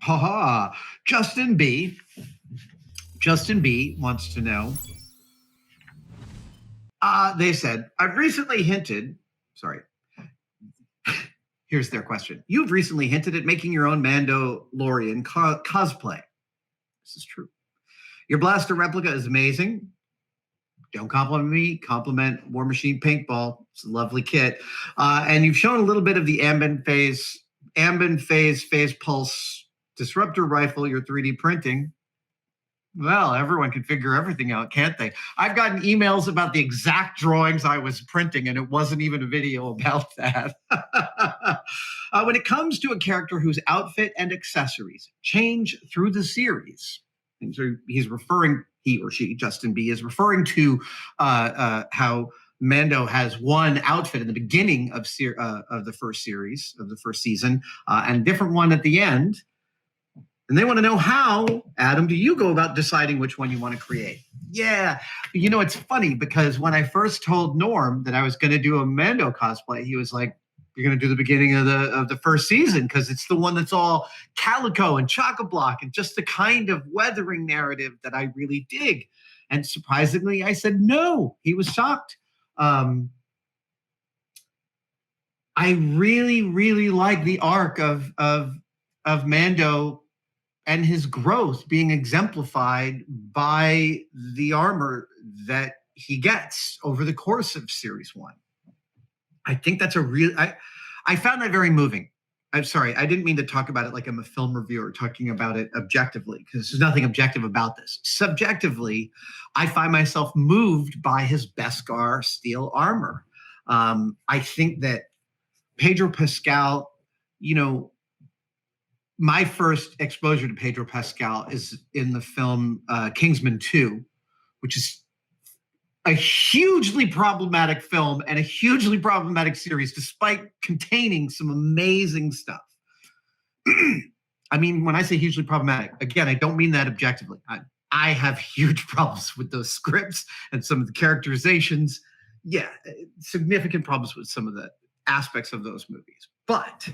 Haha. Justin B. Justin B wants to know. They said, I've recently hinted, sorry, here's their question. You've recently hinted at making your own Mandalorian cosplay. This is true. Your blaster replica is amazing. Don't compliment me, compliment War Machine Paintball. It's a lovely kit. And you've shown a little bit of the Ambin phase pulse disruptor rifle you're 3D printing. Well, everyone can figure everything out, can't they? I've gotten emails about the exact drawings I was printing, and it wasn't even a video about that. When it comes to a character whose outfit and accessories change through the series, he or she, Justin B, is referring to how Mando has one outfit in the beginning of the first series, of the first season, and a different one at the end. And they want to know how, Adam, do you go about deciding which one you want to create? Yeah, it's funny because when I first told Norm that I was going to do a Mando cosplay, he was like, "You're going to do the beginning of the first season because it's the one that's all calico and chock-a-block and just the kind of weathering narrative that I really dig." And surprisingly, I said no. He was shocked. I really, really like the arc of Mando and his growth being exemplified by the armor that he gets over the course of Series 1. I think that's I found that very moving. I'm sorry, I didn't mean to talk about it like I'm a film reviewer talking about it objectively, because there's nothing objective about this. Subjectively, I find myself moved by his Beskar steel armor. I think that Pedro Pascal, my first exposure to Pedro Pascal is in the film Kingsman 2, which is a hugely problematic film and a hugely problematic series, despite containing some amazing stuff. I mean, when I say hugely problematic, again, I don't mean that objectively. I have huge problems with those scripts and some of the characterizations. Yeah, significant problems with some of the aspects of those movies. But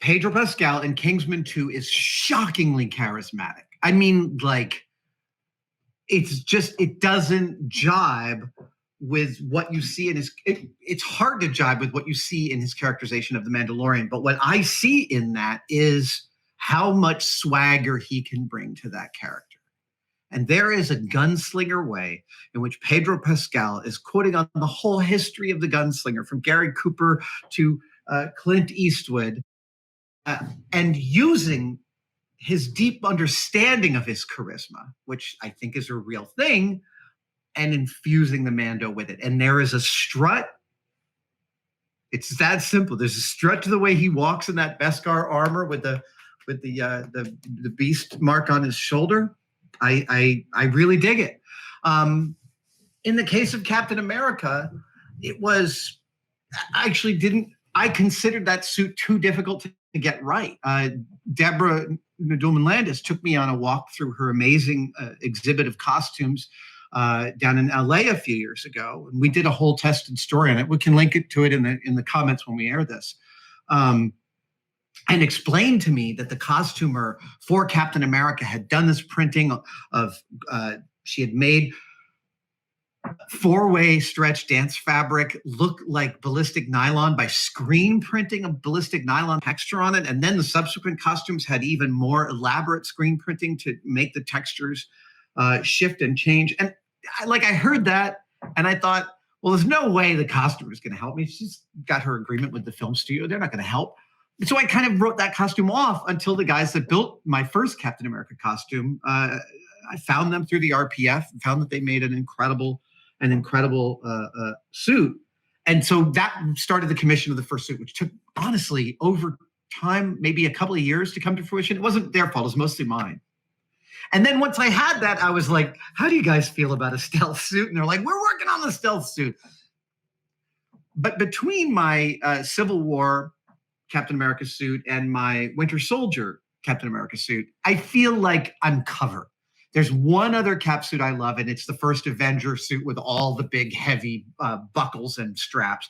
Pedro Pascal in Kingsman 2 is shockingly charismatic. I mean, like, it doesn't jibe with what you see in his, it's hard to jibe with what you see in his characterization of the Mandalorian. But what I see in that is how much swagger he can bring to that character. And there is a gunslinger way in which Pedro Pascal is quoting on the whole history of the gunslinger, from Gary Cooper to Clint Eastwood, and using his deep understanding of his charisma, which I think is a real thing, and infusing the Mando with it. And there is a strut. It's that simple. There's a strut to the way he walks in that Beskar armor with the beast mark on his shoulder. I really dig it. In the case of Captain America, I considered that suit too difficult to get right. Deborah Newman-Landis took me on a walk through her amazing exhibit of costumes down in LA a few years ago. And we did a whole tested story on it. We can link to it in the comments when we air this. And explained to me that the costumer for Captain America had done this printing of she had made four-way stretch dance fabric look like ballistic nylon by screen printing a ballistic nylon texture on it. And then the subsequent costumes had even more elaborate screen printing to make the textures shift and change. And I heard that and I thought, well, there's no way the costumer is going to help me. She's got her agreement with the film studio. They're not going to help. So I kind of wrote that costume off until the guys that built my first Captain America costume, I found them through the RPF and found that they made an incredible suit. And so that started the commission of the first suit, which took, honestly, over time, maybe a couple of years to come to fruition. It wasn't their fault. It was mostly mine. And then once I had that, I was like, how do you guys feel about a stealth suit? And they're like, we're working on the stealth suit. But between my Civil War Captain America suit and my Winter Soldier Captain America suit, I feel like I'm covered. There's one other cap suit I love, and it's the first Avenger suit with all the big, heavy buckles and straps.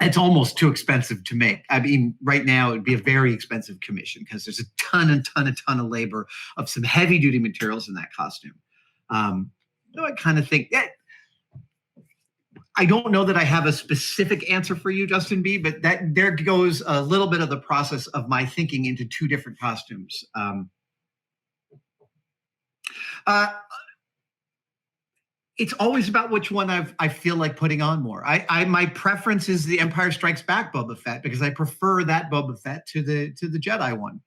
it's almost too expensive to make. I mean, right now it'd be a very expensive commission because there's a ton of labor of some heavy duty materials in that costume. So I kind of think that I don't know that I have a specific answer for you, Justin B, but that there goes a little bit of the process of my thinking into two different costumes. It's always about which one I feel like putting on more. My preference is the Empire Strikes Back Boba Fett because I prefer that Boba Fett to the Jedi one.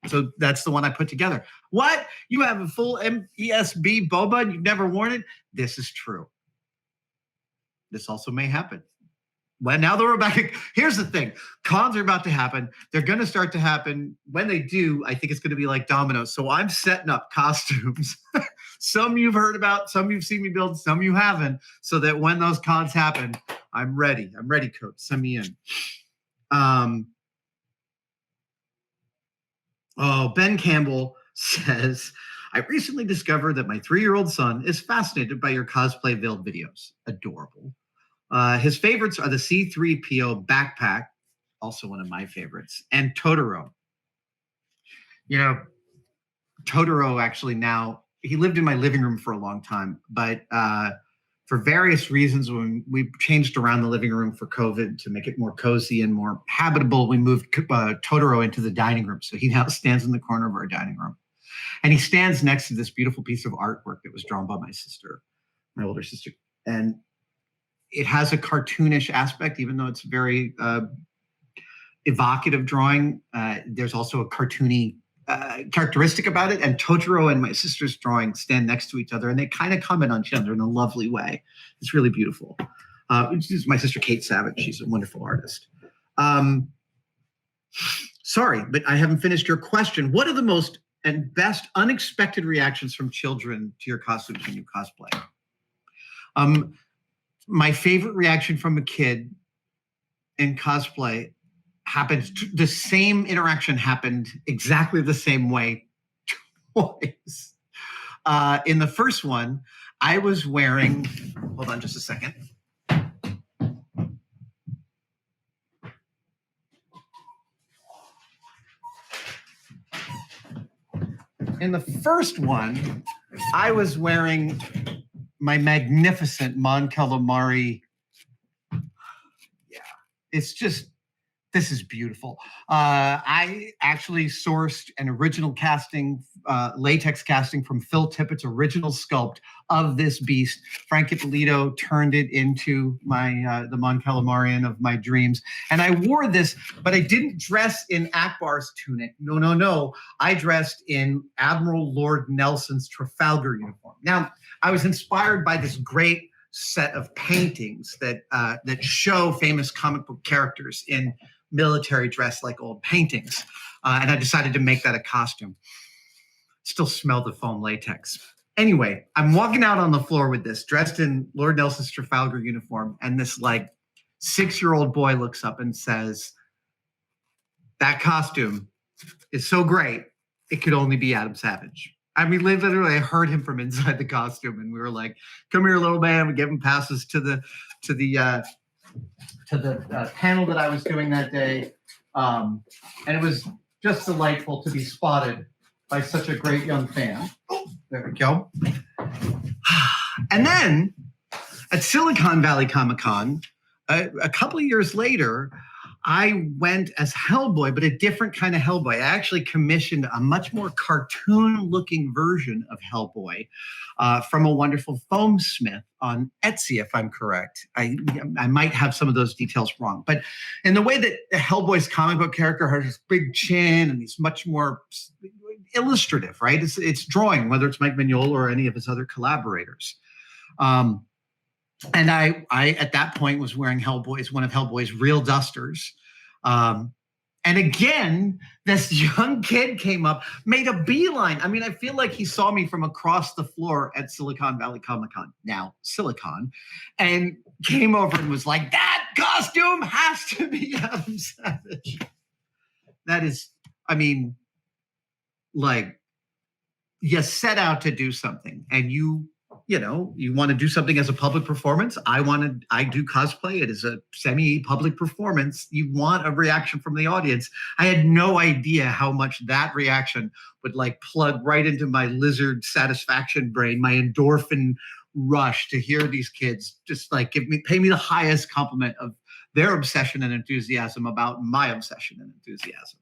So that's the one I put together. What? You have a full MESB Boba and you've never worn it? This is true. This also may happen. Well, now that we're back, here's the thing. Cons are about to happen. They're going to start to happen. When they do, I think it's going to be like dominoes. So I'm setting up costumes. Some you've heard about, some you've seen me build, some you haven't, so that when those cons happen, I'm ready. I'm ready, Coach. Send me in. Ben Campbell says, I recently discovered that my 3-year-old son is fascinated by your cosplay build videos. Adorable. His favorites are the C-3PO backpack, also one of my favorites, and Totoro. You know, Totoro actually now, he lived in my living room for a long time, but for various reasons, when we changed around the living room for COVID to make it more cozy and more habitable, we moved Totoro into the dining room. So he now stands in the corner of our dining room. And he stands next to this beautiful piece of artwork that was drawn by my sister, my older sister. And it has a cartoonish aspect, even though it's very evocative drawing. There's also a cartoony characteristic about it. And Totoro and my sister's drawing stand next to each other, and they kind of comment on each other in a lovely way. It's really beautiful. This is my sister, Kate Savage. She's a wonderful artist. Sorry, but I haven't finished your question. What are the most and best unexpected reactions from children to your costumes when you cosplay? My favorite reaction from a kid in cosplay happened, the same interaction happened exactly the same way twice. In the first one, I was wearing, hold on just a second. In the first one, I was wearing my magnificent Mon Calamari. Yeah, it's just, this is beautiful. I actually sourced an original casting, latex casting from Phil Tippett's original sculpt of this beast. Frank Ippolito turned it into my the Mon Calamarian of my dreams. And I wore this, but I didn't dress in Akbar's tunic. No. I dressed in Admiral Lord Nelson's Trafalgar uniform. Now, I was inspired by this great set of paintings that show famous comic book characters in military dress, like old paintings. And I decided to make that a costume. Still smell the foam latex. Anyway, I'm walking out on the floor with this, dressed in Lord Nelson's Trafalgar uniform, and this like 6-year-old boy looks up and says, that costume is so great, it could only be Adam Savage. I mean, literally, I heard him from inside the costume, and we were like, come here, little man. We gave him passes to the panel that I was doing that day. And it was just delightful to be spotted by such a great young fan. Oh, there we go. And then at Silicon Valley Comic-Con, a couple of years later, I went as Hellboy, but a different kind of Hellboy. I actually commissioned a much more cartoon-looking version of Hellboy from a wonderful foam smith on Etsy, if I'm correct. I might have some of those details wrong. But in the way that Hellboy's comic book character has this big chin and he's much more illustrative, right? It's drawing, whether it's Mike Mignola or any of his other collaborators. And I at that point was wearing one of Hellboy's real dusters. And again, this young kid came up, made a beeline. I mean, I feel like he saw me from across the floor at Silicon Valley Comic-Con, now Silicon, and came over and was like, that costume has to be Adam Savage. That is, I mean, like, you set out to do something and you well, you want to do something as a public performance. I do cosplay. It is a semi-public performance. You want a reaction from the audience. I had no idea how much that reaction would like plug right into my lizard satisfaction brain, my endorphin rush to hear these kids just like pay me the highest compliment of their obsession and enthusiasm about my obsession and enthusiasm.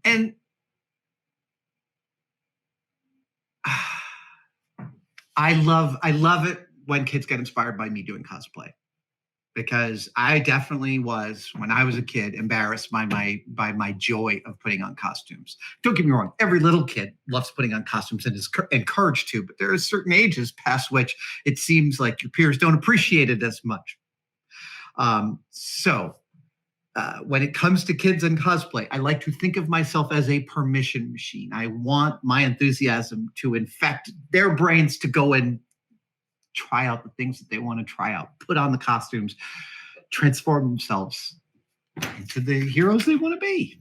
And I love it when kids get inspired by me doing cosplay, because I definitely was, when I was a kid, embarrassed by my joy of putting on costumes. Don't get me wrong, every little kid loves putting on costumes and is encouraged to, but there are certain ages past which it seems like your peers don't appreciate it as much. So when it comes to kids and cosplay, I like to think of myself as a permission machine. I want my enthusiasm to infect their brains to go and try out the things that they want to try out, put on the costumes, transform themselves into the heroes they want to be.